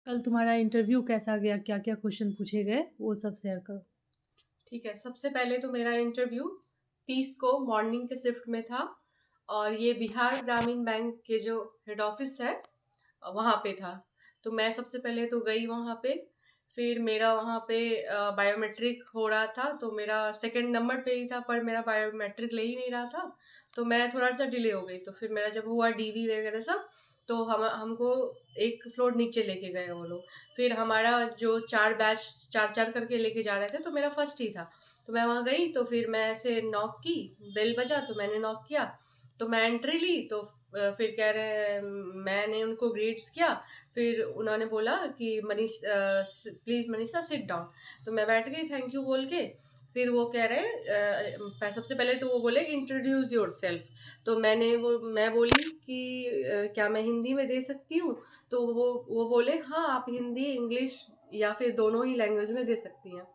कल तुम्हारा इंटरव्यू कैसा गया? क्या-क्या क्वेश्चन पूछे गए? वो सब शेयर करो। ठीक है, सबसे पहले तो मेरा इंटरव्यू 30 को मॉर्निंग के शिफ्ट में था और ये बिहार ग्रामीण बैंक के जो हेड ऑफिस है वहाँ पे था। तो मैं सबसे पहले तो गई वहाँ पे, फिर मेरा वहाँ पे बायोमेट्रिक हो रहा था, तो मेरा सेकंड नंबर पे ही था पर मेरा बायोमेट्रिक ले ही नहीं रहा था, तो मैं थोड़ा-सा डिले हो गई। तो फिर मेरा जब हुआ डीवी वगैरह सब, तो हम हमको एक फ्लोर नीचे लेके गए वो लोग। फिर हमारा जो 4 बैच 4-4 करके लेके जा रहे थे, तो मेरा फर्स्ट ही था। तो मैं वहाँ गई, तो फिर मैं ऐसे नॉक की, बेल बजा तो मैंने नॉक किया, तो मैं एंट्री ली। तो फिर कह रहे हैं, मैंने उनको ग्रीट्स किया। फिर उन्होंने बोला कि प्लीज मनीषा सिट डाउन। तो मैं बैठ गई थैंक यू बोल के। फिर वो कह रहे सबसे पहले तो वो बोले इंट्रोड्यूस योरसेल्फ। तो मैं बोली कि क्या मैं हिंदी में दे सकती हूँ? तो वो बोले हाँ, आप हिंदी इंग्लिश या फिर दोनों ही लैंग्वेज में दे सकती हैं।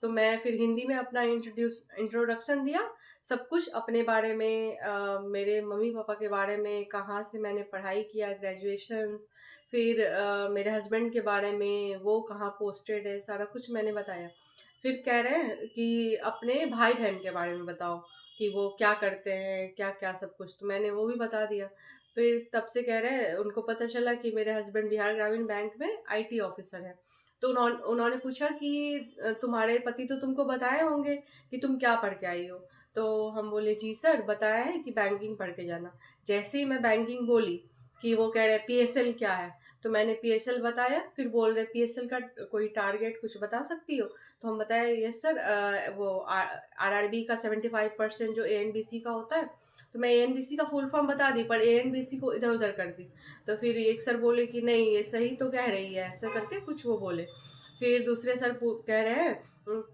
तो मैं फिर हिंदी में अपना इंट्रोडक्शन दिया, सब कुछ अपने बारे में, मेरे मम्मी पापा के बारे में, कहाँ से मैंने पढ़ाई किया, ग्रेजुएशन, फिर मेरे हस्बैंड के बारे में, वो कहाँ पोस्टेड है, सारा कुछ मैंने बताया। फिर कह रहे हैं कि अपने भाई बहन के बारे में बताओ कि वो क्या करते हैं, क्या क्या सब कुछ। तो मैंने वो भी बता दिया। फिर तब से कह रहे हैं, उनको पता चला कि मेरे हस्बैंड बिहार ग्रामीण बैंक में आईटी ऑफिसर है। तो उन्होंने पूछा कि तुम्हारे पति तो तुमको बताए होंगे कि तुम क्या पढ़ के आई हो? तो हम बोले जी सर, बताया है कि बैंकिंग पढ़ के जाना। जैसे ही मैं बैंकिंग बोली कि वो कह रहे पीएसएल क्या है, तो मैंने पीएसएल बताया। फिर बोल रहे पीएसएल का कोई टारगेट कुछ बता सकती हो? तो हम बताया यस सर, वो आरआरबी का 75% जो एएनबीसी का होता है। तो मैं एएनबीसी का फुल फॉर्म बता दी, पर एएनबीसी को इधर उधर कर दी। तो फिर एक सर बोले कि नहीं ये सही तो कह रही है, ऐसा करके कुछ वो बोले। फिर दूसरे सर कह रहे हैं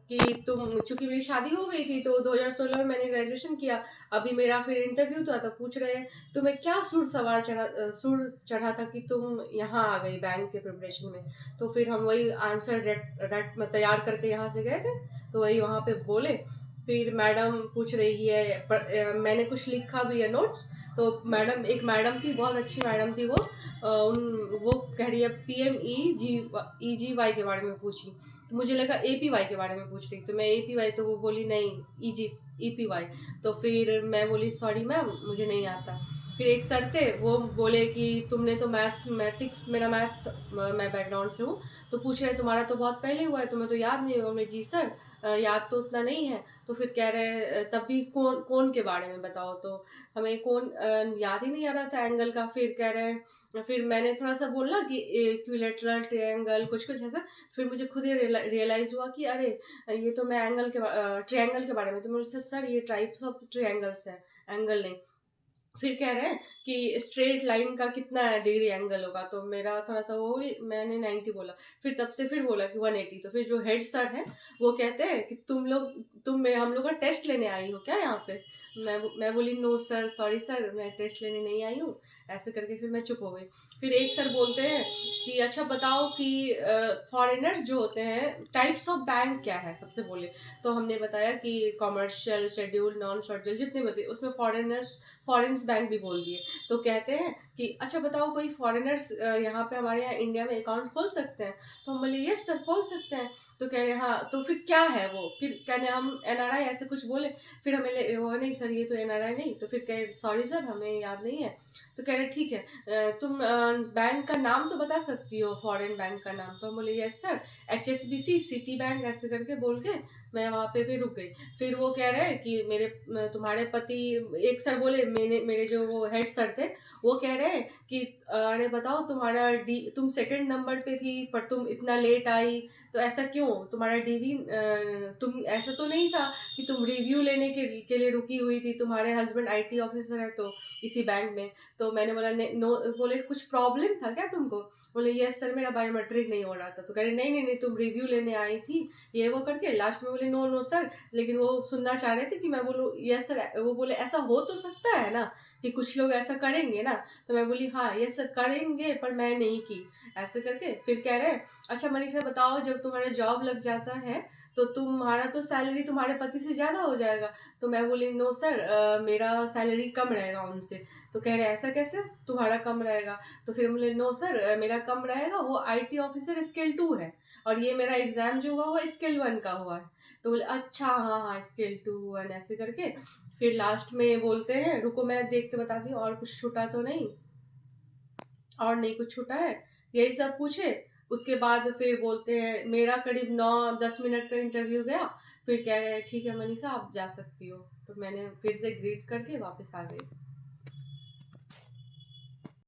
कि तुम, चूंकि मेरी शादी हो गई थी तो 2016 में मैंने ग्रेजुएशन किया, अभी मेरा फिर इंटरव्यू था, तो पूछ रहे हैं तुम्हें क्या सुर चढ़ा था कि तुम यहाँ आ गई बैंक के प्रिपरेशन में? तो फिर हम वही आंसर रट रट में तैयार करके यहाँ से गए थे, तो वही वहाँ पे बोले। फिर मैडम पूछ रही है मैंने कुछ लिखा भी है नोट्स। तो मैडम, एक मैडम थी, बहुत अच्छी मैडम थी वो, वो कह रही है PMEGY के बारे में पूछी। तो मुझे लगा APY के बारे में पूछ रही, तो मैं APY, तो वो बोली नहीं, EPY। तो फिर मैं बोली सॉरी मैम, मुझे नहीं आता। फिर एक सर थे, वो बोले कि तुमने तो मैथमेटिक्स, मेरा मैथ्स मैं बैकग्राउंड से हूँ, तो पूछ रहे तुम्हारा तो बहुत पहले हुआ है, तुम्हें तो याद नहीं होगा। मैं जी सर, याद तो उतना नहीं है। तो फिर कह रहे तब भी कौन कौन के बारे में बताओ? तो हमें कौन याद ही नहीं आ रहा था एंगल का। फिर कह रहे हैं, फिर मैंने थोड़ा सा बोला कि इक्विलेटरल ट्रायंगल कुछ कुछ ऐसा। फिर मुझे खुद ही रियलाइज हुआ कि अरे ये तो मैं ट्रायंगल के बारे में, तो मुझसे सर ये टाइप्स ऑफ ट्रायंगल्स है, एंगल नहीं। फिर कह रहे हैं कि स्ट्रेट लाइन का कितना डिग्री एंगल होगा? तो मेरा थोड़ा सा वो ही, मैंने 90 बोला। फिर तब से फिर बोला कि 180। तो फिर जो हेड सर है वो कहते हैं कि हम लोग का टेस्ट लेने आई हो क्या यहाँ पे? मैं बोली नो सर, सॉरी सर, मैं टेस्ट लेने नहीं आई हूँ। ऐसे करके फिर मैं चुप हो गई। फिर एक सर बोलते हैं कि अच्छा बताओ कि फॉरेनर्स जो होते हैं, टाइप्स ऑफ बैंक क्या है सबसे बोले। तो हमने बताया कि कॉमर्शियल, शेड्यूल, नॉन शेड्यूल, जितने भी होते हैं उसमें फॉरेन्स बैंक भी बोल दिए। तो कहते हैं कि अच्छा बताओ कोई फॉरेनर्स यहाँ पे हमारे यहाँ इंडिया में अकाउंट खोल सकते हैं? तो हम बोले यस सर, खोल सकते हैं। तो कह रहे हाँ, तो फिर क्या है वो? फिर कहने हम एनआरआई ऐसे कुछ बोले। फिर वो नहीं सर, ये तो एनआरआई नहीं। तो फिर कहे सॉरी सर, हमें याद नहीं है। तो कह रहे ठीक है, तुम बैंक का नाम तो बता सकती हो, फॉरेन बैंक का नाम? तो हम बोले yes sir, HSBC, city bank, ऐसे करके बोल के मैं वहाँ पे फिर रुक गई। फिर वो कह रहे हैं कि तुम्हारे पति, एक सर बोले, मेरे जो वो हेड सर थे, वो कह रहे हैं कि अरे बताओ तुम सेकंड नंबर पे थी पर तुम इतना लेट आई, तो ऐसा क्यों? तुम्हारा डीवी, तुम ऐसा तो नहीं था कि तुम रिव्यू लेने के लिए रुकी हुई थी? तुम्हारे हस्बैंड आईटी ऑफिसर है तो इसी बैंक में। तो मैंने बोला नो। बोले कुछ प्रॉब्लम था क्या तुमको? बोले यस सर, मेरा बायोमेट्रिक नहीं हो रहा था। तो कह रहे नहीं नहीं नहीं, तुम रिव्यू लेने आई थी, ये वो करके लास्ट में बोले नो नो सर। लेकिन वो सुनना चाह रहे थे कि मैं बोलूँ यस सर। वो बोले ऐसा हो तो सकता है ना कि कुछ लोग ऐसा करेंगे ना? तो मैं बोली हाँ यस सर करेंगे, पर मैं नहीं की, ऐसे करके। फिर कह रहे अच्छा मनीषा बताओ, जब तुम्हारा जॉब लग जाता है तो तुम्हारा तो सैलरी तुम्हारे पति से ज़्यादा हो जाएगा। तो मैं बोली नो सर, मेरा सैलरी कम रहेगा उनसे। तो कह रहे ऐसा कैसे तुम्हारा कम रहेगा? तो फिर बोले नो सर, मेरा कम रहेगा, वो आईटी ऑफिसर स्केल 2 है और ये मेरा एग्जाम जो हुआ वो स्केल 1 का हुआ है। तो बोले अच्छा हाँ हाँ स्केल 2 1 ऐसे करके फिर लास्ट में बोलते हैं रुको मैं देख के बताती हूँ और कुछ छूटा तो नहीं, और नहीं कुछ छूटा है, यही सब पूछे। उसके बाद फिर बोलते हैं मेरा करीब 9-10 मिनट का इंटरव्यू गया। फिर कह रहे हैं ठीक है मनीषा आप जा सकती हो। तो मैंने फिर से ग्रीट करके वापस आ गई।